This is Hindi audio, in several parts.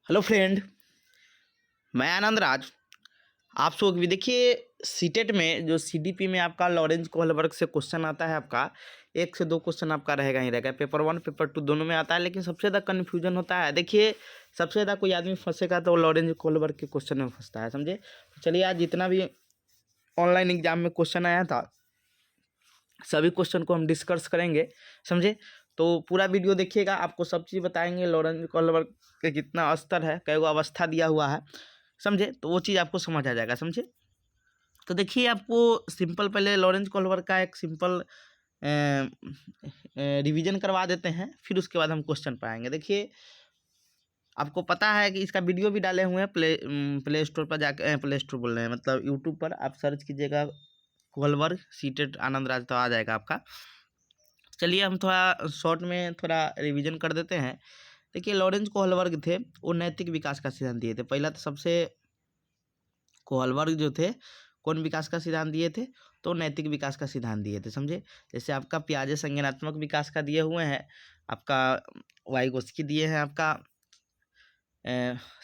हेलो फ्रेंड, मैं आनंद राज। आप लोग भी देखिए, सीटेट में जो सीडीपी में आपका लॉरेंज कोहलबर्ग से क्वेश्चन आता है, आपका एक से दो क्वेश्चन आपका रहेगा ही रहेगा। पेपर 1 पेपर 2 दोनों में आता है, लेकिन सबसे ज़्यादा कन्फ्यूजन होता है। देखिए, सबसे ज़्यादा कोई आदमी फंसेगा तो लॉरेंज कोहलबर्ग के क्वेश्चन में फंसता है, समझे। तो चलिए, आज जितना भी ऑनलाइन एग्जाम में क्वेश्चन आया था सभी क्वेश्चन को हम डिस्कस करेंगे, समझे। तो पूरा वीडियो देखिएगा, आपको सब चीज़ बताएंगे। लॉरेंज कोहलबर्ग के कितना स्तर है, कई गो अवस्था दिया हुआ है, समझे। तो वो चीज़ आपको समझ आ जाएगा, समझे। तो देखिए, आपको सिंपल पहले लॉरेंज कोहलबर्ग का एक सिंपल रिवीजन करवा देते हैं, फिर उसके बाद हम क्वेश्चन पाएंगे। देखिए, आपको पता है कि इसका वीडियो भी डाले हुए हैं प्ले स्टोर पर जाकर, प्ले स्टोर बोल रहे हैं मतलब यूट्यूब पर आप सर्च कीजिएगा कोहलबर्ग सीटेट आनंद राज, तो आ जाएगा आपका। चलिए, हम थोड़ा शॉर्ट में थोड़ा रिवीजन कर देते हैं। देखिए, लॉरेंज कोहलबर्ग थे, वो नैतिक विकास का सिद्धांत दिए थे। पहला तो सबसे कोहलबर्ग जो थे, कौन विकास का सिद्धांत दिए थे? तो नैतिक विकास का सिद्धांत दिए थे, समझे। जैसे आपका पियाजे संज्ञानात्मक विकास का दिए हुए हैं, आपका वाइगोस्की दिए हैं, आपका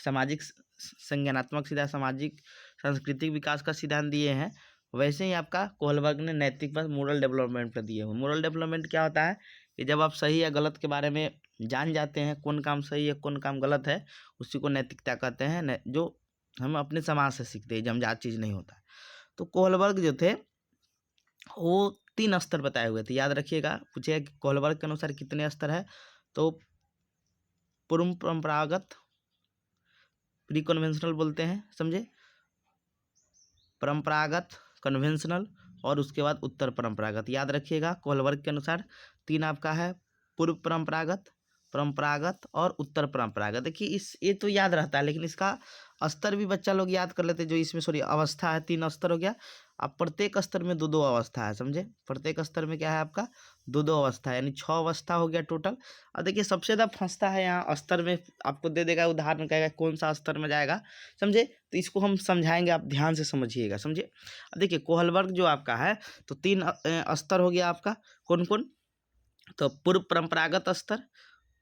सामाजिक संज्ञानात्मक सिद्धांत, सामाजिक सांस्कृतिक विकास का सिद्धांत दिए हैं। वैसे ही आपका कोहलबर्ग ने नैतिक पर मोरल डेवलपमेंट पर दिए हुए। मोरल डेवलपमेंट क्या होता है कि जब आप सही या गलत के बारे में जान जाते हैं, कौन काम सही है कौन काम गलत है, उसी को नैतिकता कहते हैं, जो हम अपने समाज से सीखते हैं, जमजात चीज़ नहीं होता है। तो कोहलबर्ग जो थे, वो 3 स्तर बताए हुए थे, याद रखिएगा। पूछेगा कि कोहलबर्ग के अनुसार कितने स्तर है, तो पूर्व परंपरागत, प्री कन्वेंशनल बोलते हैं, समझे, परंपरागत, कन्वेंशनल, और उसके बाद उत्तर परंपरागत। याद रखिएगा, कोहलबर्ग के अनुसार 3 आपका है, पूर्व परंपरागत, परंपरागत और उत्तर परंपरागत। देखिए, इस ये तो याद रहता है, लेकिन इसका स्तर भी बच्चा लोग याद कर लेते हैं। जो इसमें सॉरी अवस्था है, 3 स्तर हो गया। अब प्रत्येक स्तर में 2-2 अवस्था है, समझे। प्रत्येक स्तर में क्या है आपका, 2-2 अवस्था है, यानी 6 अवस्था हो गया टोटल। और देखिए, सबसे ज़्यादा फंसता है यहाँ स्तर में, आपको दे देगा उदाहरण, कहेगा कौन सा स्तर में जाएगा, समझे। तो इसको हम समझाएंगे, आप ध्यान से समझिएगा, समझे। अब देखिए, कोहलबर्ग जो आपका है, तो 3 स्तर हो गया आपका। कौन कौन? तो पूर्व परंपरागत स्तर,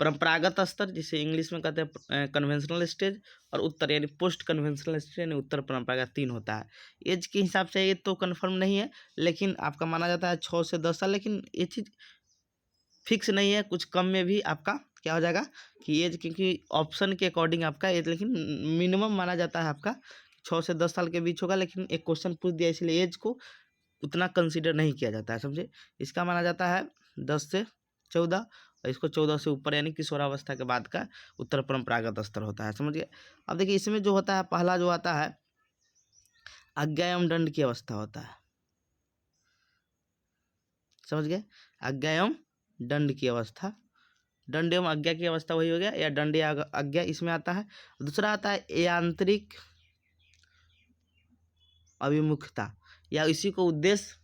परंपरागत स्तर जिसे इंग्लिश में कहते हैं कन्वेंशनल स्टेज, और उत्तर यानी पोस्ट कन्वेंशनल स्टेज यानी उत्तर परंपरागत, 3 होता है। एज के हिसाब से ये तो कन्फर्म नहीं है, लेकिन आपका माना जाता है 6 से 10 साल, लेकिन ये चीज़ फिक्स नहीं है, कुछ कम में भी आपका क्या हो जाएगा कि एज, क्योंकि ऑप्शन के अकॉर्डिंग आपका एज, लेकिन मिनिमम माना जाता है आपका 6 से 10 साल के बीच होगा। लेकिन एक क्वेश्चन पूछ दिया, इसलिए एज को उतना कंसीडर नहीं किया जाता है, समझे। इसका माना जाता है 10 से 14, और इसको 14 से ऊपर यानी किशोरावस्था के बाद का उत्तर परंपरागत स्तर होता है, समझ गए। अब देखिए, इसमें जो होता है, पहला जो आता है आज्ञा एवं दंड की अवस्था होता है, समझ गए। आज्ञा एवं दंड की अवस्था, दंड एवं आज्ञा की अवस्था वही हो गया, या दंड या आज्ञा इसमें आता है। दूसरा आता है यांत्रिक अभिमुखता, या इसी को उद्देश्य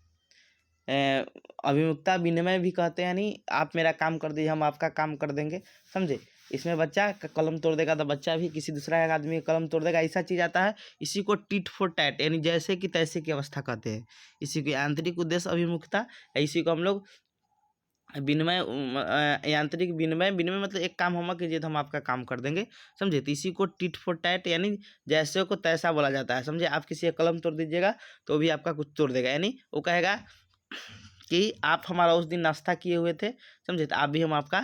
अभिमुखता विनिमय भी कहते हैं, यानी आप मेरा काम कर दीजिए, हम आपका काम कर देंगे, समझे। इसमें बच्चा कलम तोड़ देगा तो बच्चा भी किसी दूसरा एक आदमी का कलम तोड़ देगा, ऐसा चीज़ आता है। इसी को टिट फॉर टैट यानी जैसे कि तैसे की अवस्था कहते हैं। इसी को आंतरिक उद्देश्य अभिमुखता, या इसी को हम लोग विनिमय, यांत्रिक विनिमय, विनिमय मतलब एक काम हम कीजिए तो हम आपका काम कर देंगे, समझे। तो इसी को टिट फॉर टैट यानी जैसे को तैसा बोला जाता है, समझे। आप किसी का कलम तोड़ दीजिएगा तो भी आपका कुछ तोड़ देगा, यानी वो कहेगा कि आप हमारा उस दिन नाश्ता किए हुए थे, समझे, तो आप भी हम आपका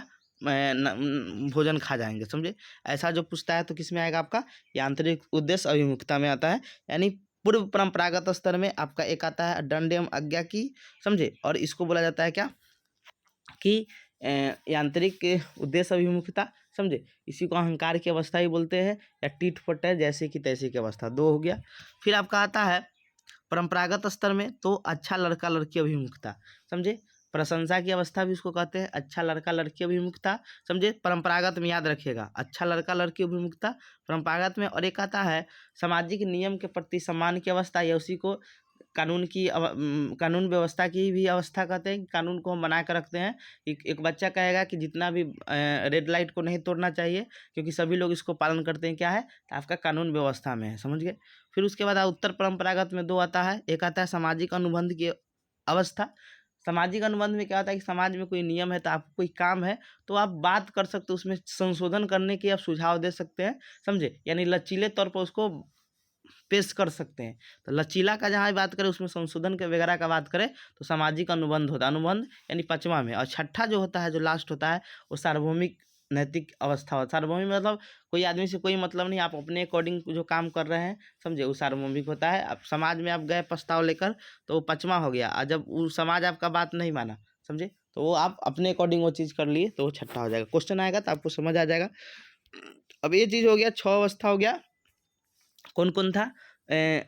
भोजन खा जाएंगे, समझे। ऐसा जो पूछता है तो किस में आएगा आपका, यांत्रिक उद्देश्य अभिमुखता में आता है। यानी पूर्व परंपरागत स्तर में आपका एक आता है दंड एवं आज्ञा की, समझे, और इसको बोला जाता है क्या कि यांत्रिक उद्देश्य अभिमुखता, समझे। इसी को अहंकार की अवस्था ही बोलते हैं, या टीट फट है जैसे कि तैसे की अवस्था, 2 हो गया। फिर आपका आता है परंपरागत स्तर में, तो अच्छा लड़का लड़की अभिमुखता, समझे। प्रशंसा की अवस्था भी उसको कहते हैं, अच्छा लड़का लड़की अभिमुखता, समझे। परंपरागत में याद रखिएगा, अच्छा लड़का लड़की अभिमुखता परंपरागत में। और एक आता है सामाजिक नियम के प्रति सम्मान की अवस्था, या उसी को कानून की कानून व्यवस्था की भी अवस्था कहते हैं। कानून को हम बना कर रखते हैं। एक बच्चा कहेगा कि जितना भी रेड लाइट को नहीं तोड़ना चाहिए, क्योंकि सभी लोग इसको पालन करते हैं, क्या है, तो आपका कानून व्यवस्था में है, समझ गए। फिर उसके बाद उत्तर परंपरागत में 2 आता है, एक आता है सामाजिक अनुबंध की अवस्था, सामाजिक अनुबंध में क्या होता है कि समाज में कोई नियम है तो आपको कोई काम है तो आप बात कर सकते हो, उसमें संशोधन करने के आप सुझाव दे सकते हैं, समझे, यानी लचीले तौर पर उसको पेश कर सकते हैं। तो लचीला का जहाँ बात करें उसमें संशोधन के वगैरह का बात करें तो सामाजिक अनुबंध होता है, अनुबंध यानी 5वां में। और छठा जो होता है, जो लास्ट होता है, वो सार्वभौमिक नैतिक अवस्था होता है। सार्वभौमिक मतलब कोई आदमी से कोई मतलब नहीं, आप अपने अकॉर्डिंग जो काम कर रहे हैं, समझे, वो सार्वभौमिक होता है। अब समाज में आप गए प्रस्ताव लेकर तो वो 5वां हो गया, और जब वो समाज आपका बात नहीं माना, समझे, तो वो आप अपने अकॉर्डिंग वो चीज़ कर लिए तो वो छठा हो जाएगा। क्वेश्चन आएगा तो आपको समझ आ जाएगा। अब ये चीज़ हो गया, 6 अवस्था हो गया। कौन कौन था?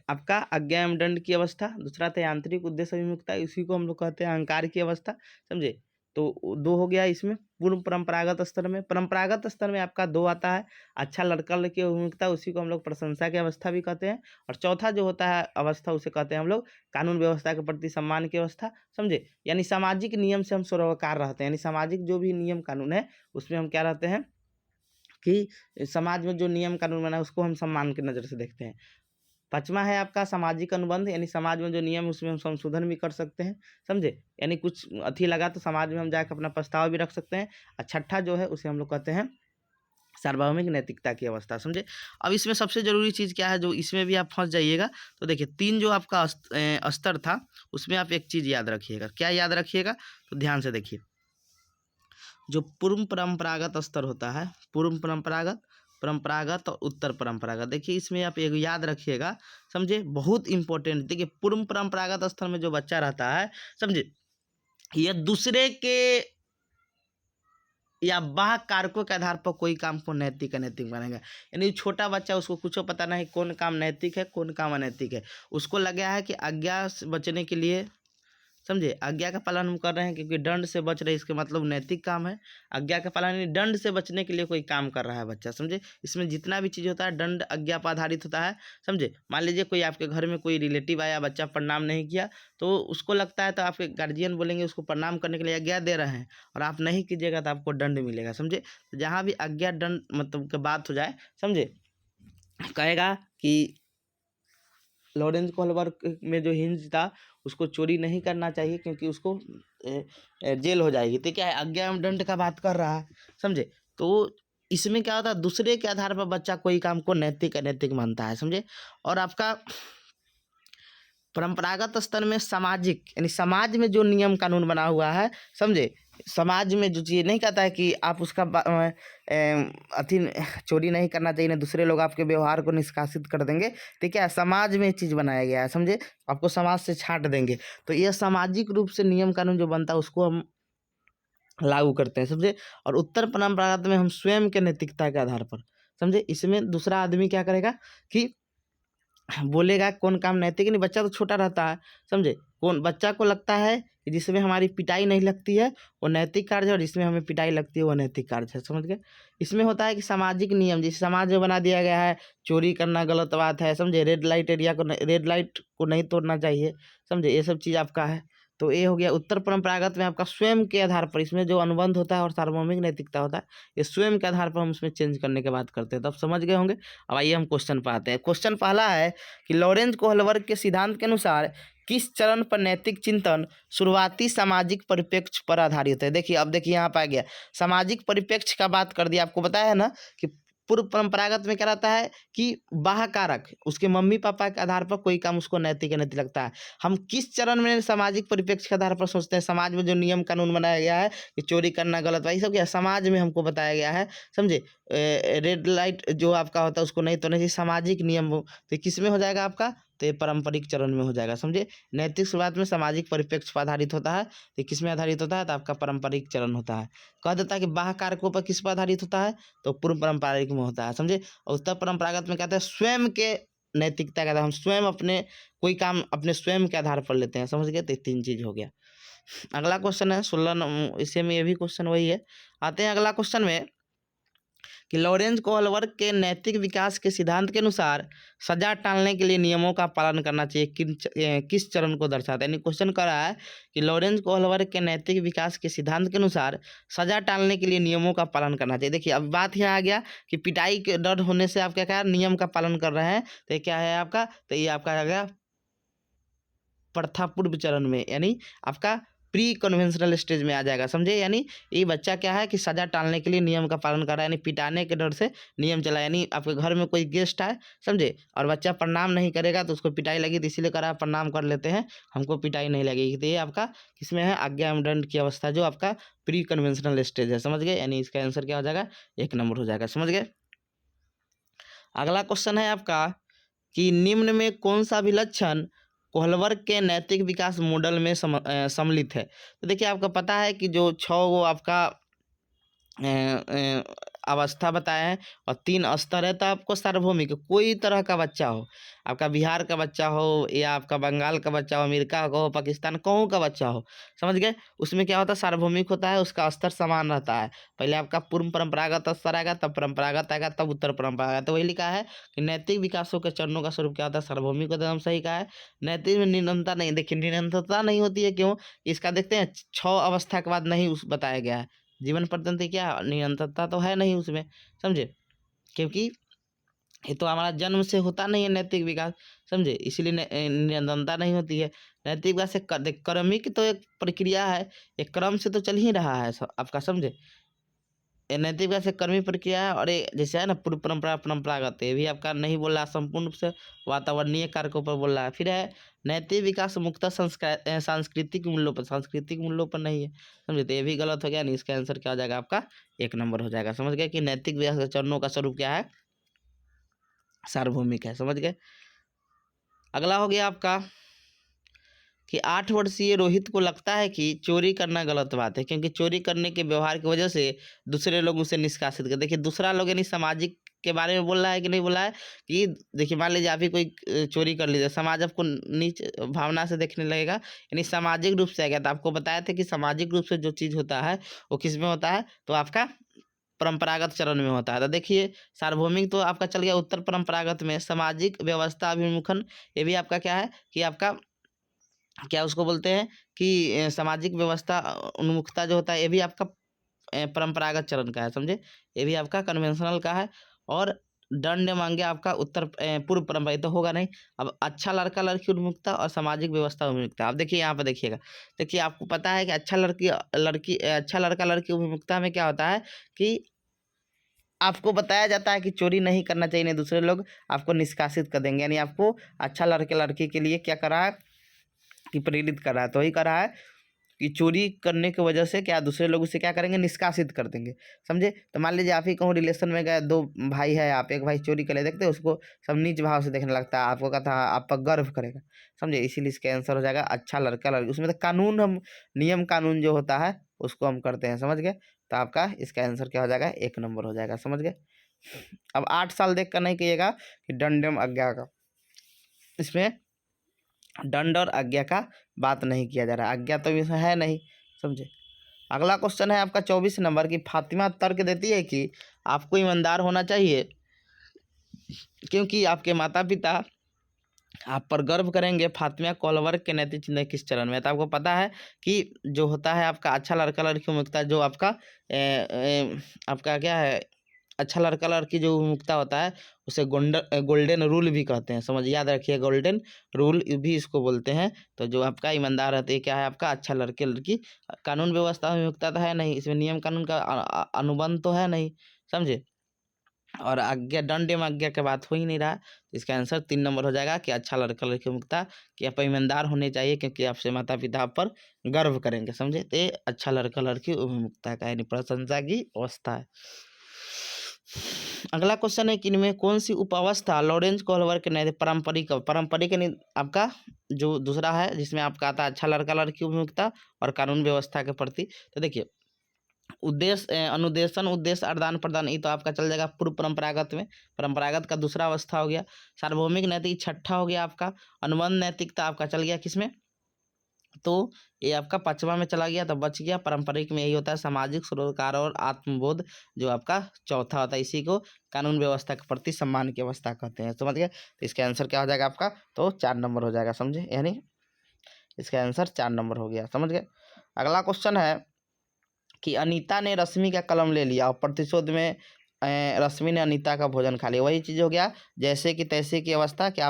आपका आज्ञा एवं दंड की अवस्था, दूसरा था आंतरिक उद्देश्य अभिमुखता, इसी को हम लोग कहते हैं अहंकार की अवस्था, समझे। तो 2 हो गया इसमें। पूर्व परंपरागत स्तर में, परंपरागत स्तर में आपका 2 आता है, अच्छा लड़का लड़की अभिमुखता, उसी को हम लोग प्रशंसा की अवस्था भी कहते हैं। और चौथा जो होता है अवस्था, उसे कहते हैं हम लोग कानून व्यवस्था के प्रति सम्मान की अवस्था, समझे, यानी सामाजिक नियम से हम सरोकार रहते हैं, यानी सामाजिक जो भी नियम कानून है उसमें हम क्या रहते हैं कि समाज में जो नियम कानून बना है उसको हम सम्मान की नज़र से देखते हैं। 5वां है आपका सामाजिक अनुबंध, यानी समाज में जो नियम है उसमें हम संशोधन भी कर सकते हैं, समझे, यानी कुछ अथी लगा तो समाज में हम जाकर अपना प्रस्ताव भी रख सकते हैं। और छठा जो है उसे हम लोग कहते हैं सार्वभौमिक नैतिकता की अवस्था, समझे। अब इसमें सबसे जरूरी चीज़ क्या है, जो इसमें भी आप फंस जाइएगा, तो देखिए 3 जो आपका स्तर था उसमें आप एक चीज़ याद रखिएगा। क्या याद रखिएगा? तो ध्यान से देखिए, जो पूर्व परंपरागत स्तर होता है, पूर्व परंपरागत, परंपरागत और उत्तर परंपरागत, देखिए इसमें आप एक याद रखिएगा, समझे, बहुत इंपॉर्टेंट। देखिए पूर्व परंपरागत स्तर में जो बच्चा रहता है, समझे, यह दूसरे के या बाह्य कारकों के आधार पर कोई काम को नैतिक अनैतिक मानेगा। यानी छोटा बच्चा, उसको कुछ पता नहीं कौन काम नैतिक है कौन काम अनैतिक है, उसको लगा है कि आज्ञा से बचने के लिए, समझे, आज्ञा का पालन हम कर रहे हैं क्योंकि दंड से बच रहे, इसके मतलब नैतिक काम है। आज्ञा का पालन यानी दंड से बचने के लिए कोई काम कर रहा है बच्चा, समझे। इसमें जितना भी चीज़ होता है दंड आज्ञा पर आधारित होता है, समझे। मान लीजिए कोई आपके घर में कोई रिलेटिव आया, बच्चा प्रणाम नहीं किया, तो उसको लगता है, तो आपके गार्जियन बोलेंगे उसको प्रणाम करने के लिए आज्ञा दे रहे हैं और आप नहीं कीजिएगा तो आपको दंड मिलेगा, समझे। तो जहाँ भी आज्ञा दंड मतलब की बात हो जाए, समझे, कहेगा कि लॉरेंस कोहलवर्ग में जो हिंज था उसको चोरी नहीं करना चाहिए क्योंकि उसको जेल हो जाएगी। तो क्या है, आज्ञा एवं दंड का बात कर रहा है, समझे। तो इसमें क्या होता है, दूसरे के आधार पर बच्चा कोई काम को नैतिक अनैतिक मानता है, समझे। और आपका परंपरागत स्तर में सामाजिक, यानी समाज में जो नियम कानून बना हुआ है, समझे, समाज में जो चीज़ नहीं कहता है कि आप उसका अथी चोरी नहीं करना चाहिए, ना दूसरे लोग आपके व्यवहार को निष्कासित कर देंगे, तो क्या है, समाज में चीज़ बनाया गया है, समझे, आपको समाज से छांट देंगे। तो यह सामाजिक रूप से नियम कानून जो बनता है उसको हम लागू करते हैं, समझे। और उत्तर परंपरागत में हम स्वयं के नैतिकता के आधार पर, समझे, इसमें दूसरा आदमी क्या करेगा कि बोलेगा कौन काम नैतिक नहीं, बच्चा तो छोटा रहता है, समझे, कौन बच्चा को लगता है कि जिसमें हमारी पिटाई नहीं लगती है वो नैतिक कार्य है और जिसमें हमें पिटाई लगती है वो नैतिक कार्य है, समझ गए। इसमें होता है कि सामाजिक नियम, जिस समाज में बना दिया गया है चोरी करना गलत बात है, समझे, रेड लाइट एरिया को, रेड लाइट को नहीं तोड़ना चाहिए, समझे, ये सब चीज़ आपका है। तो ये हो गया उत्तर परंपरागत में आपका स्वयं के आधार पर, इसमें जो अनुबंध होता है और सार्वभौमिक नैतिकता होता है, ये स्वयं के आधार पर हम उसमें चेंज करने की बात करते हैं। तो आप समझ गए होंगे। अब आइए हम क्वेश्चन पर आते हैं। क्वेश्चन पहला है कि लॉरेंस कोहलवर्ग के सिद्धांत के अनुसार किस चरण पर नैतिक चिंतन शुरुआती सामाजिक परिप्रेक्ष्य पर आधारित है। देखिए, अब देखिए यहाँ पर आ गया सामाजिक परिप्रेक्ष्य का बात कर दिया। आपको बताया है ना कि पूर्व परंपरागत में क्या रहता है कि बाह्य कारक, उसके मम्मी पापा के आधार पर कोई काम उसको नैतिक नैतिक लगता है। हम किस चरण में सामाजिक परिप्रेक्ष्य के आधार पर सोचते हैं, समाज में जो नियम कानून बनाया गया है कि चोरी करना गलत है, ये सब क्या समाज में हमको बताया गया है, समझे। रेड लाइट जो आपका होता है उसको नहीं तोड़ना चाहिए, सामाजिक नियम हो, तो किस में हो जाएगा आपका, तो ये पारंपरिक चरण में हो जाएगा, समझे। नैतिक शुरुआत में सामाजिक परिप्रेक्ष्य पर आधारित होता है, तो किस में आधारित होता है, तो आपका पारंपरिक चरण होता है। कह देता है कि बाह्य कारकों पर किस पर आधारित होता है, तो पूर्व पारंपरिक में होता है, समझे। और उत्तर परंपरागत में कहते हैं स्वयं के नैतिकता का, हम स्वयं अपने कोई काम अपने स्वयं के आधार पर लेते हैं, समझ गए। तो 3 चीज हो गया। अगला क्वेश्चन है 16 इसे में ये भी क्वेश्चन वही है। आते हैं अगला क्वेश्चन में कि लॉरेंस कोहलवर्ग के नैतिक विकास के सिद्धांत के अनुसार सजा टालने के लिए नियमों का पालन करना चाहिए, किस चरण को दर्शाता है। यानी क्वेश्चन कर रहा है कि लॉरेंस कोहलवर्ग के नैतिक विकास के सिद्धांत के अनुसार सजा टालने के लिए नियमों का पालन करना चाहिए। देखिए, अब बात यहाँ आ गया कि पिटाई के डर होने से आप क्या क्या नियम का पालन कर रहे हैं, तो ये क्या है आपका, तो ये आपका आ गया प्रथा पूर्व चरण में, यानी आपका प्री कन्वेंशनल स्टेज में आ जाएगा, समझे। यानी ये बच्चा क्या है कि सजा टालने के लिए नियम का पालन कर रहा है, यानी पिटाने के डर से नियम चला, यानी आपके घर में कोई गेस्ट आए, समझे, और बच्चा प्रणाम नहीं करेगा तो उसको पिटाई लगी, तो इसीलिए करा प्रणाम कर लेते हैं, हमको पिटाई नहीं लगेगी। तो ये आपका किसमें है, आज्ञा एवं दंड की अवस्था, जो आपका प्री कन्वेंशनल स्टेज है, समझ गए। यानी इसका आंसर क्या हो जाएगा, 1 नंबर हो जाएगा, समझ गए। अगला क्वेश्चन है आपका कि निम्न में कौन सा भी लक्षण कोहलबर्ग के नैतिक विकास मॉडल में सम्मिलित है। तो देखिए आपको पता है कि जो 6 वो आपका अवस्था बताया है और 3 स्तर है, तो आपको सार्वभौमिक कोई तरह का बच्चा हो, आपका बिहार का बच्चा हो या आपका बंगाल का बच्चा हो, अमेरिका का हो, पाकिस्तान कहूँ का बच्चा हो, समझ गए, उसमें क्या होता है, सार्वभौमिक होता है, उसका स्तर समान रहता है। पहले आपका पूर्व परंपरागत स्तर आएगा, तब परंपरागत आएगा, तब उत्तर परंपरागत। तो वही लिखा है कि नैतिक विकासों के चरणों का स्वरूप क्या होता है, सार्वभौमिक होता है, हम सही कहा है। नैतिक में निरंतरता नहीं, देखिए निरंतरता नहीं होती है, क्यों, इसका देखते हैं 6 अवस्था के बाद नहीं उस बताया गया है। जीवन पर्यंत क्या निरंतरता तो है नहीं उसमें, समझे, क्योंकि ये तो हमारा जन्म से होता नहीं है नैतिक विकास, समझे, इसीलिए निरंतरता नहीं होती है। नैतिक विकास एक क्रमिक तो एक प्रक्रिया है, एक क्रम से तो चल ही रहा है आपका, समझे। ये नैतिक विकास एक क्रमिक प्रक्रिया है, और ये जैसे है ना पूर्व परंपरा परंपरागत, ये भी आपका नहीं बोल रहा, संपूर्ण रूप से वातावरणीय कारकों पर बोल रहा है। फिर है नैतिक विकास मुक्त सांस्कृतिक मूल्यों पर, सांस्कृतिक मूल्यों पर नहीं है, समझे, तो ये भी गलत हो गया। नहीं, इसका आंसर क्या हो जाएगा आपका, 1 नंबर हो जाएगा, समझ गए कि नैतिक विकास के चरणों का स्वरूप क्या है, सार्वभौमिक है, समझ गए। अगला हो गया आपका कि 8 वर्षीय रोहित को लगता है कि चोरी करना गलत बात है, क्योंकि चोरी करने के व्यवहार की वजह से दूसरे लोग उसे निष्कासित कर, देखिए दूसरा लोग यानी सामाजिक के बारे में बोल रहा है कि नहीं बोल रहा है, कि देखिए मान लीजिए आप ही कोई चोरी कर लीजिए, समाज आपको नीच भावना से देखने लगेगा, यानी सामाजिक रूप से आ गया। तो आपको बताया था कि सामाजिक रूप से जो चीज़ होता है वो किस में होता है, तो आपका परंपरागत चरण में होता है। तो देखिए सार्वभौमिक तो आपका चल गया उत्तर परंपरागत में, सामाजिक व्यवस्था अभिमुखन, ये भी आपका क्या है कि आपका क्या उसको बोलते हैं कि सामाजिक व्यवस्था उन्मुखता जो होता है, ये भी आपका परंपरागत चरण का है, समझे, ये भी आपका कन्वेंशनल का है। और दंड मांगे आपका पूर्व परंपरा, तो होगा नहीं। अब अच्छा लड़का लड़की उन्मुखता और सामाजिक व्यवस्था उन्मुखता, अब देखिए यहाँ पर देखिएगा, देखिए आपको पता है कि अच्छा लड़का लड़की उन्मुखता में क्या होता है कि आपको बताया जाता है कि चोरी नहीं करना चाहिए, नहीं दूसरे लोग आपको निष्कासित कर देंगे, यानी आपको अच्छा लड़के लड़की के लिए क्या करा है कि प्रेरित कर रहा है। तो वही कर रहा है कि चोरी करने की वजह से क्या दूसरे लोग उसे क्या करेंगे, निष्कासित कर देंगे, समझे। तो मान लीजिए आप ही कहूँ रिलेशन में गए, 2 भाई है, आप एक भाई चोरी कर ले, देखते उसको सब नीच भाव से देखने लगता है, आपको कहता है आप पर गर्व करेगा, समझे, इसीलिए इसका आंसर हो जाएगा अच्छा लड़का लड़की। उसमें तो कानून, हम नियम कानून जो होता है उसको हम करते हैं, समझ गए। तो आपका इसका आंसर क्या हो जाएगा, 1 नंबर हो जाएगा, समझ गए। अब 8 साल देख कर नहीं कहिएगा कि दंड एवं आज्ञा का, इसमें दंड और आज्ञा का बात नहीं किया जा रहा, आज्ञा तो इसमें है नहीं, समझे। अगला क्वेश्चन है आपका 24 नंबर की, फातिमा तर्क देती है कि आपको ईमानदार होना चाहिए क्योंकि आपके माता पिता आप पर गर्व करेंगे। फातिमा कोहलबर्ग के नैतिक चिंतन किस चरण में है। तो आपको पता है कि जो होता है आपका अच्छा लड़का लड़की मुक्ता, जो आपका आपका क्या है, अच्छा लड़का लड़की जो मुक्ता होता है उसे गोल्डन रूल भी कहते हैं, समझ याद रखिए, गोल्डन रूल भी इसको बोलते हैं। तो जो आपका ईमानदार रहते हैं क्या है आपका अच्छा लड़के लड़की, कानून व्यवस्था में मुक्ता तो है नहीं, इसमें नियम कानून का अनुबंध तो है नहीं, समझे, और आज्ञा दंड एवं आज्ञा की बात हो ही नहीं रहा। तो इसका आंसर 3 नंबर हो जाएगा कि अच्छा लड़का लड़की मुक्ता, कि आप ईमानदार होने चाहिए क्योंकि आपसे माता पिता आप पर गर्व करेंगे, समझे। तो ये अच्छा लड़का लड़की मुक्ता का यानी प्रशंसा की अवस्था है। अगला क्वेश्चन है कि इनमें कौन सी उपावस्था लॉरेंस कोहलबर्ग के नैतिक पारंपरिक यानी आपका जो दूसरा है जिसमें आपका आता है अच्छा लड़का लड़की मुक्ता और कानून व्यवस्था के प्रति। तो देखिए उद्देश्य अनुदेशन उद्देश्य आदान प्रदान, ये तो आपका चल जाएगा पूर्व परंपरागत में, परंपरागत का दूसरा अवस्था हो गया। सार्वभौमिक नैतिक छठा हो गया आपका। अनुबंध नैतिकता आपका चल गया किसमें, तो ये आपका 5वां में चला गया, तो बच गया पारंपरिक में यही होता है सामाजिक सरोकार और आत्मबोध, जो आपका चौथा होता है। इसी को कानून व्यवस्था के प्रति सम्मान की अवस्था कहते हैं, समझ गए। तो इसका आंसर क्या हो जाएगा आपका, तो 4 नंबर हो जाएगा, समझे, यानी इसका आंसर 4 नंबर हो गया, समझ गए। अगला क्वेश्चन है कि अनीता ने रश्मि का कलम ले लिया और प्रतिशोध में रश्मि ने अनीता का भोजन खा लिया। वही चीज़ हो गया जैसे कि तैसे की अवस्था कि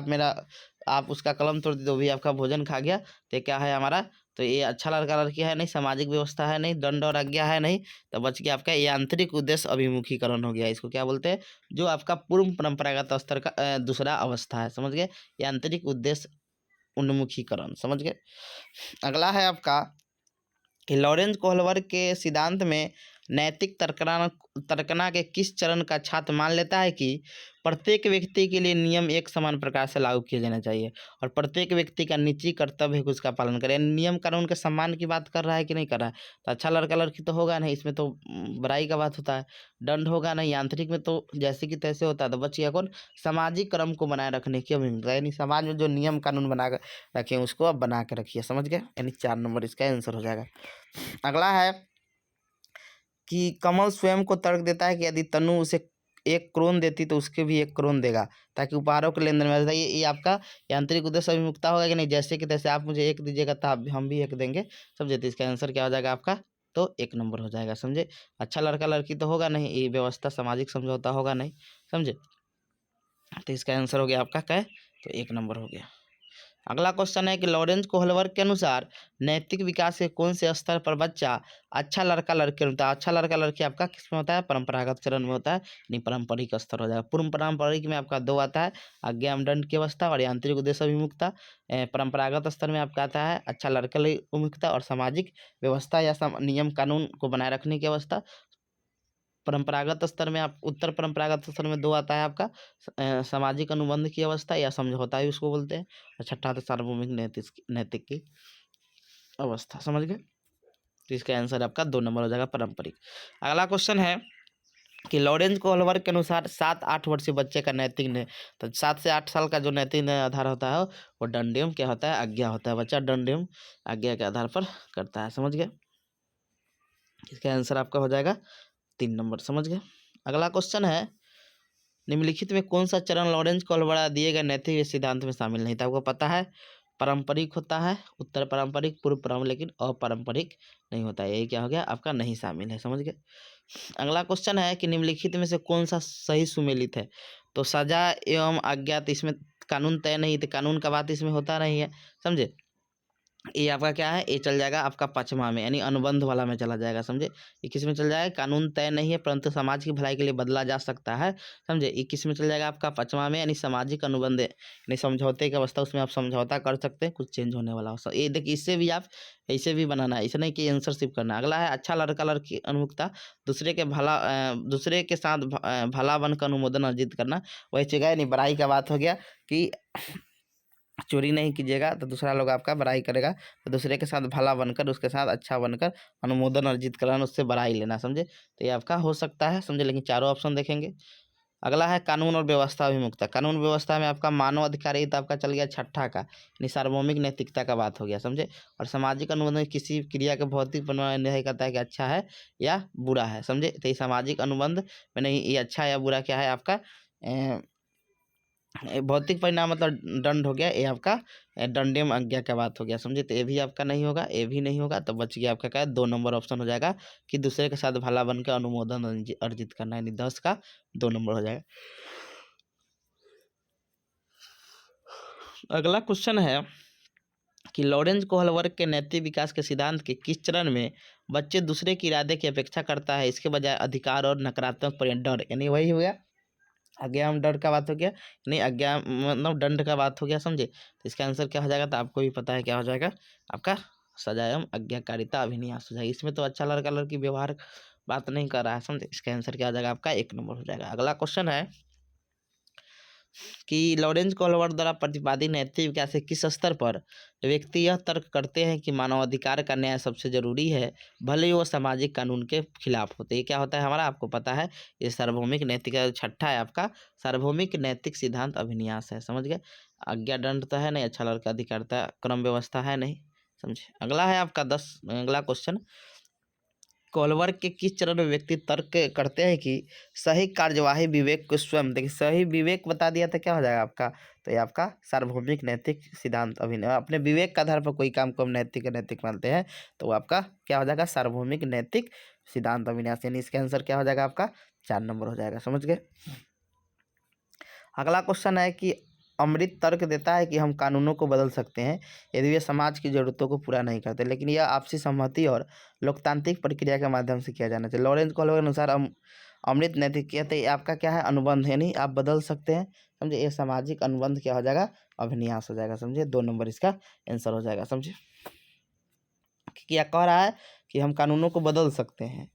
आप उसका कलम तोड़ दी तो भी आपका भोजन खा गया। तो क्या है हमारा तो ये अच्छा लड़का लड़की है नहीं, सामाजिक व्यवस्था है नहीं, दंड और आज्ञा है नहीं, तो बच गया आपका यांत्रिक उद्देश्य अभिमुखीकरण हो गया। इसको क्या बोलते हैं? जो आपका पूर्व परंपरागत स्तर का दूसरा अवस्था है, समझ गए? यांत्रिक उद्देश्य उन्मुखीकरण, समझ गए? अगला है आपका कि लॉरेंस कोहलवर के सिद्धांत में नैतिक तर्कना के किस चरण का छात्र मान लेता है कि प्रत्येक व्यक्ति के लिए नियम एक समान प्रकार से लागू किए जाने चाहिए और प्रत्येक व्यक्ति का निजी कर्तव्य है कि उसका पालन करे। नियम कानून के सम्मान की बात कर रहा है कि नहीं कर रहा है? तो अच्छा लड़का लड़की तो होगा नहीं, इसमें तो बुराई का बात होता है। दंड होगा नहीं, यांत्रिक में तो जैसे कि तैसे होता है। तो बच गया कौन? सामाजिक क्रम को बनाए रखने की अभिमुखता, यानी समाज में जो नियम कानून बना कर रखें उसको अब बना के रखिए, समझ गए? यानी 4 नंबर इसका आंसर हो जाएगा। अगला है कि कमल स्वयं को तर्क देता है कि यदि तनु उसे 1 करोड़ देती तो उसके भी 1 करोड़ देगा ताकि उपहारों के लेन देन में रहता है। ये आपका यांत्रिक उद्देश्य अभिमुखता होगा कि नहीं? जैसे कि तैसे आप मुझे 1 दीजिएगा तो हम भी 1 देंगे, समझे? तो इसका आंसर क्या हो जाएगा आपका? तो 1 नंबर हो जाएगा, समझे? अच्छा लड़का लड़की तो होगा नहीं, ये व्यवस्था सामाजिक समझौता होगा नहीं, समझे? तो इसका आंसर हो गया आपका क्या? तो 1 नंबर हो गया। अगला क्वेश्चन है कि लॉरेंस कोहलवर के अनुसार नैतिक विकास के कौन से स्तर पर बच्चा अच्छा लड़का लड़की होता है? अच्छा लड़का लड़की आपका किस में होता है? परंपरागत चरण में होता है, नहीं पारंपरिक स्तर हो जाएगा। पूर्व पारंपरिक में आपका 2 आता है, आज्ञा एवं दंड की अवस्था और यांत्रिक उद्देश्य अभिमुखता। परंपरागत स्तर में आपका आता है अच्छा लड़का उन्मुखता और सामाजिक व्यवस्था या नियम कानून को बनाए रखने की अवस्था। परंपरागत स्तर में आप उत्तर परंपरागत स्तर में 2 आता है आपका सामाजिक अनुबंध की अवस्था या समझौता भी उसको बोलते हैं, और छठा आता है सार्वभौमिक नैतिक की अवस्था, समझ गए? तो इसका आंसर आपका 2 नंबर हो जाएगा, पारंपरिक। अगला क्वेश्चन है कि लॉरेंस कोहलवर के अनुसार 7-8 वर्षीय बच्चे का नैतिक ने तो 7 से 8 साल का जो नैतिक आधार होता है वो दंडियम क्या होता है? आज्ञा होता है। बच्चा दंडियम आज्ञा के आधार पर करता है, समझ गए? इसका आंसर आपका हो जाएगा 3 नंबर, समझ गए? अगला क्वेश्चन है निम्नलिखित में कौन सा चरण लॉरेंस कोहलवर दिए गए नैतिक सिद्धांत में शामिल नहीं था? आपको पता है पारंपरिक होता है, उत्तर पारंपरिक, पूर्व पारंपरिक, लेकिन अपारंपरिक नहीं होता है। यही क्या हो गया आपका? नहीं शामिल है, समझ गए? अगला क्वेश्चन है कि निम्नलिखित में से कौन सा सही सुमेलित है? तो सजा एवं आज्ञा, तो इसमें कानून तय नहीं, तो कानून का बात इसमें होता नहीं है, समझे? ये आपका क्या है? ये चल जाएगा आपका 5वां में, यानी अनुबंध वाला में चला जाएगा, समझे? ये किस में चल जाएगा? कानून तय नहीं है परंतु समाज की भलाई के लिए बदला जा सकता है, समझे? ये किस में चल जाएगा आपका? 5वां में, यानी सामाजिक अनुबंध यानी समझौते की अवस्था, उसमें आप समझौता कर सकते हैं कुछ चेंज होने वाला हो। ये देखिए, इससे भी आप ऐसे भी बनाना है, ऐसे नहीं कि आंसर सिर्फ करना। अगला है अच्छा लड़का लड़की अनुमुखता, दूसरे के साथ भला बनकर अनुमोदन अर्जित करना। वही चीज़ है, यानी बड़ाई का बात हो गया कि चोरी नहीं कीजिएगा तो दूसरा लोग आपका बड़ाई करेगा, तो दूसरे के साथ भला बनकर उसके साथ अच्छा बनकर अनुमोदन अर्जित कराना, उससे बड़ाई लेना, समझे? तो ये आपका हो सकता है, समझे? लेकिन चारों ऑप्शन देखेंगे। अगला है कानून और व्यवस्था अभिमुखता। कानून व्यवस्था में आपका मानव अधिकार, ये तो आपका चल गया छठा का, यानी सार्वभौमिक नैतिकता का बात हो गया, समझे? और सामाजिक अनुबंध किसी क्रिया के भौतिक नहीं कहता है कि अच्छा है या बुरा है, समझे? तो ये सामाजिक अनुबंध में नहीं, ये अच्छा या बुरा क्या है आपका भौतिक परिणाम मतलब दंड हो गया, ये आपका दंडियम आज्ञा का बात हो गया, समझे? तो ये भी आपका नहीं होगा, ये भी नहीं होगा, तो बच गया आपका क्या? 2 नंबर ऑप्शन हो जाएगा कि दूसरे के साथ भला बनकर अनुमोदन अर्जित करना, यानी 10 का 2 नंबर हो जाएगा। अगला क्वेश्चन है कि लॉरेंस कोहलवर के नैतिक विकास के सिद्धांत के किस चरण में बच्चे दूसरे के इरादे की अपेक्षा करता है, इसके बजाय अधिकार और नकारात्मक डर, यानी वही हो गया आज्ञा हम डर का बात हो गया, नहीं आज्ञा मतलब दंड का बात हो गया, समझे? तो इसका आंसर क्या हो जाएगा? तो आपको भी पता है क्या हो जाएगा आपका? सजा एवं आज्ञाकारिता अभिनियास हो जाएगा। इसमें तो अच्छा लड़का लड़की व्यवहार बात नहीं कर रहा है, समझे? इसका आंसर क्या हो जाएगा आपका? 1 नंबर हो जाएगा। अगला क्वेश्चन है कि लॉरेंस कोहलवर द्वारा प्रतिपादित नैतिक विकास के किस स्तर पर व्यक्ति यह तर्क करते हैं कि मानवाधिकार का न्याय सबसे जरूरी है, भले ही वो सामाजिक कानून के खिलाफ होते? ये क्या होता है हमारा? आपको पता है, ये सार्वभौमिक नैतिक छठा है आपका, सार्वभौमिक नैतिक सिद्धांत अभिन्यास है, समझ गए? आज्ञा दंड तो है नहीं, अच्छा लड़का अधिकारता क्रम व्यवस्था है नहीं, समझे? अगला है आपका अगला क्वेश्चन, कोहलवर के किस चरण में व्यक्ति तर्क करते हैं कि सही कार्यवाही विवेक को स्वयं, देखिए सही विवेक बता दिया था, क्या हो जाएगा आपका? तो ये आपका सार्वभौमिक नैतिक सिद्धांत अभिनय, अपने विवेक के आधार पर कोई काम को हम नैतिक मानते हैं, तो वो आपका क्या हो जाएगा? सार्वभौमिक नैतिक सिद्धांत अभिन्यास, यानी इसका आंसर क्या हो जाएगा आपका? 4 नंबर हो जाएगा, समझ गए? अगला क्वेश्चन है कि अमृत तर्क देता है कि हम कानूनों को बदल सकते हैं यदि वे समाज की जरूरतों को पूरा नहीं करते, लेकिन यह आपसी सहमति और लोकतांत्रिक प्रक्रिया के माध्यम से किया जाना चाहिए। लॉरेंस कोहलर के अनुसार अमृत नैतिकता ये आपका क्या है, अनुबंध, यानी आप बदल सकते हैं। समझे, ये सामाजिक अनुबंध क्या हो जाएगा, अभिन्यास हो जाएगा। समझे, 2 नंबर इसका आंसर हो जाएगा। समझे, क्या कह रहा है कि हम कानूनों को बदल सकते हैं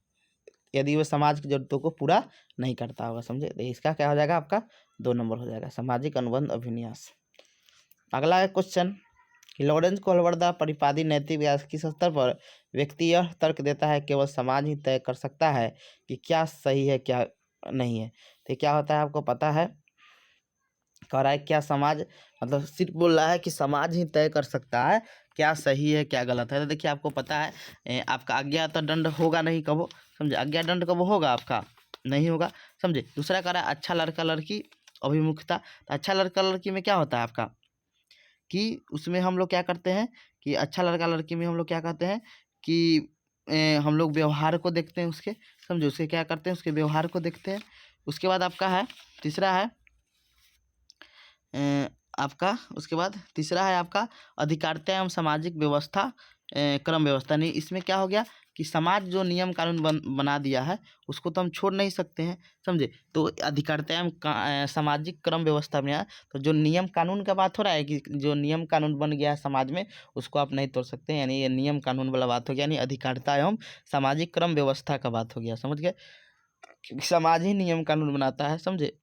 यदि वो समाज की जरूरतों को पूरा नहीं करता होगा। समझे, तो इसका क्या हो जाएगा, आपका 2 नंबर हो जाएगा, सामाजिक अनुबंध अभिन्यास। अगला है क्वेश्चन कि लॉरेंस कोहलर द्वारा प्रतिपादित नैतिक विकास किस स्तर पर व्यक्ति यह तर्क देता है केवल समाज ही तय कर सकता है कि क्या सही है क्या नहीं है। तो क्या होता है, आपको पता है, कह रहा है क्या समाज, मतलब सिर्फ बोल रहा है कि समाज ही तय कर सकता है क्या सही है क्या गलत है। तो देखिए, आपको पता है आपका अज्ञात दंड होगा नहीं कबो। समझे, अज्ञात दंड कब होगा, आपका नहीं होगा। समझे, दूसरा कह रहा है अच्छा लड़का लड़की अभिमुखता। तो अच्छा लड़का लड़की में क्या होता है आपका, कि उसमें हम लोग क्या करते हैं कि अच्छा लड़का लड़की में हम लोग क्या कहते हैं कि हम लोग व्यवहार को देखते हैं उसके। समझो, उसके क्या करते हैं, उसके व्यवहार को देखते हैं। उसके बाद आपका है तीसरा है आपका, उसके बाद तीसरा है आपका अधिकारिता एवं सामाजिक व्यवस्था, क्रम व्यवस्था। नहीं, इसमें क्या हो गया कि समाज जो नियम कानून बना दिया है उसको तो हम छोड़ नहीं सकते हैं। समझे, तो अधिकारिता एवं सामाजिक क्रम व्यवस्था में तो जो नियम कानून का बात हो रहा है कि जो नियम कानून बन गया है समाज में उसको आप नहीं तोड़ सकते, यानी ये नियम कानून वाला बात हो गया, यानी अधिकारिता एवं सामाजिक क्रम व्यवस्था का बात हो गया। समझ गए, क्योंकि समाज ही नियम कानून बनाता है। समझे,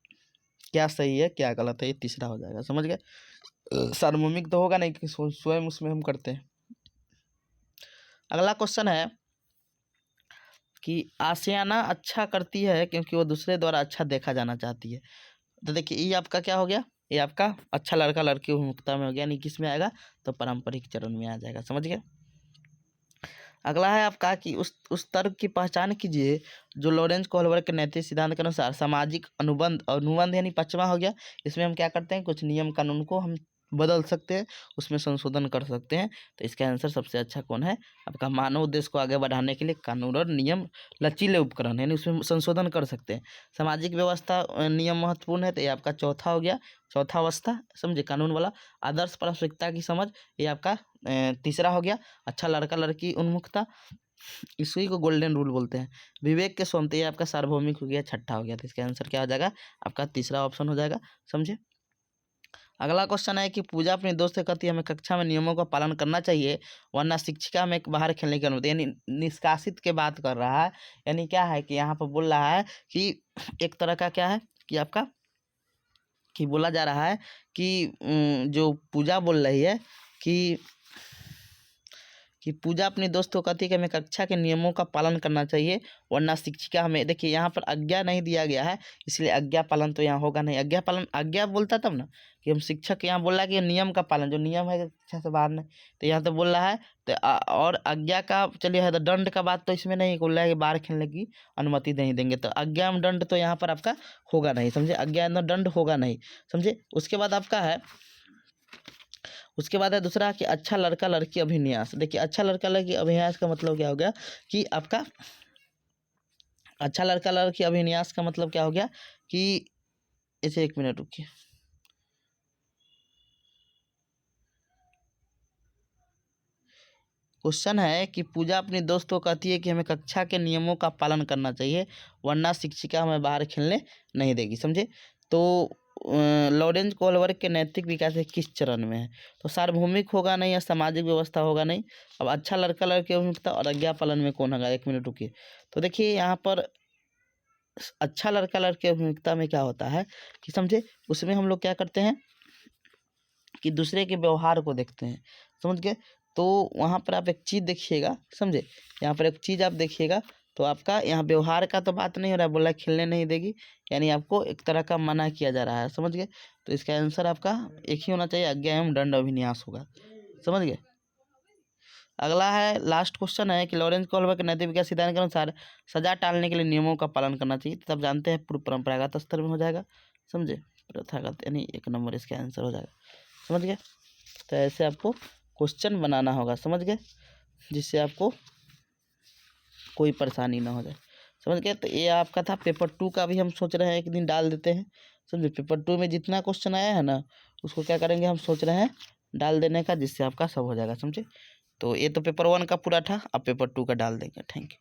क्या सही है क्या गलत है, ये तीसरा हो जाएगा। समझ गए, सार्वभौमिक तो होगा नहीं कि स्वयं उसमें हम करते हैं। अगला क्वेश्चन है कि आशियाना अच्छा करती है क्योंकि वो दूसरे द्वारा अच्छा देखा जाना चाहती है। तो देखिए, ये आपका क्या हो गया, ये आपका अच्छा लड़का लड़की उन्मुखता में हो गया, यानी किस में आएगा, तो पारंपरिक चरण में आ जाएगा। समझ गए। अगला है आपका कि उस तर्क की पहचान कीजिए जो लॉरेंस कोहलर के नैतिक सिद्धांत के अनुसार सामाजिक अनुबंध, अनुबंध यानी 5वां हो गया। इसमें हम क्या करते हैं, कुछ नियम कानून को हम बदल सकते हैं, उसमें संशोधन कर सकते हैं। तो इसका आंसर सबसे अच्छा कौन है, आपका मानव उद्देश्य को आगे बढ़ाने के लिए कानून और नियम लचीले उपकरण, यानी उसमें संशोधन कर सकते हैं। सामाजिक व्यवस्था नियम महत्वपूर्ण है, तो ये आपका चौथा हो गया, चौथा अवस्था। समझे, कानून वाला। आदर्श पारस्परिकता की समझ, ये आपका तीसरा हो गया। अच्छा लड़का लड़की उन्मुखता, इसी को गोल्डन रूल बोलते हैं। विवेक के स्वतंत्र, ये आपका सार्वभौमिक हो गया, छठा हो गया। तो इसका आंसर क्या हो जाएगा, आपका तीसरा ऑप्शन हो जाएगा। समझे। अगला क्वेश्चन है कि पूजा अपने दोस्त से कहती है हमें कक्षा में नियमों का पालन करना चाहिए वरना शिक्षिका हमें बाहर खेलने की अनुमति, यानी निष्कासित के बात कर रहा है। यानी क्या है कि यहाँ पर बोल रहा है कि एक तरह का क्या है कि आपका कि बोला जा रहा है कि जो पूजा बोल रही है कि पूजा अपने दोस्त को कहती है कि हमें कक्षा के नियमों का पालन करना चाहिए वरना शिक्षिका हमें, देखिए यहाँ पर आज्ञा नहीं दिया गया है, इसलिए आज्ञा पालन तो यहाँ होगा नहीं। आज्ञा पालन, आज्ञा बोलता तब ना कि हम शिक्षक, यहाँ बोल रहा है कि नियम का पालन, जो नियम है कक्षा से बाहर नहीं, तो यहाँ तो बोल रहा है तो और आज्ञा का चलिए है, तो दंड का बात तो इसमें नहीं बोल रहा है कि बाहर खेलने की अनुमति नहीं देंगे, तो आज्ञा में दंड तो यहाँ पर आपका होगा नहीं। समझे, आज्ञा में दंड होगा नहीं। समझे, उसके बाद आपका है, उसके बाद है दूसरा कि अच्छा लड़का लड़की अभिन्यास। देखिए, अच्छा लड़का लड़की अभिन्यास का मतलब क्या हो गया कि आपका अच्छा लड़का लड़की अभिन्यास का मतलब क्या हो गया कि इसे 1 मिनट रुकिए, क्वेश्चन है कि पूजा अपने दोस्त को कहती है कि हमें कक्षा के नियमों का पालन करना चाहिए वरना शिक्षिका हमें बाहर खेलने नहीं देगी। समझे, तो लॉरेंस कोहलर के नैतिक विकास किस चरण में है, तो सार्वभौमिक होगा नहीं या सामाजिक व्यवस्था होगा नहीं। अब अच्छा लड़का लड़की अभिमुखता और आज्ञा पालन में कौन होगा, 1 मिनट रुकिए। तो देखिए, यहाँ पर अच्छा लड़का लड़की अभिमुखता में क्या होता है कि समझे, उसमें हम लोग क्या करते हैं कि दूसरे के व्यवहार को देखते हैं। समझ गए, तो वहाँ पर आप एक चीज़ देखिएगा। समझे, यहाँ पर एक चीज़ आप देखिएगा तो आपका यहाँ व्यवहार का तो बात नहीं हो रहा है, बोला खेलने नहीं देगी, यानी आपको एक तरह का मना किया जा रहा है। समझ गए, तो इसका आंसर आपका एक ही होना चाहिए, आज्ञा एवं दंड अभिन्यास होगा। समझ गए। अगला है, लास्ट क्वेश्चन है कि लॉरेंस कोहलर के नैतिक विकास सिद्धांत के अनुसार सजा टालने के लिए नियमों का पालन करना चाहिए। तब जानते हैं पूर्व परंपरागत स्तर में हो जाएगा। समझे, प्रथागत, यानी 1 नंबर इसका आंसर हो जाएगा। समझ गए, तो ऐसे आपको क्वेश्चन बनाना होगा। समझ गए, जिससे आपको कोई परेशानी ना हो जाए। समझ गए, तो ये आपका था पेपर 2 का भी हम सोच रहे हैं एक दिन डाल देते हैं। समझे। पेपर 2 में जितना क्वेश्चन आया है ना, उसको क्या करेंगे, हम सोच रहे हैं डाल देने का, जिससे आपका सब हो जाएगा, समझे। तो ये तो पेपर 1 का पूरा था, अब पेपर 2 का डाल देंगे। Thank you.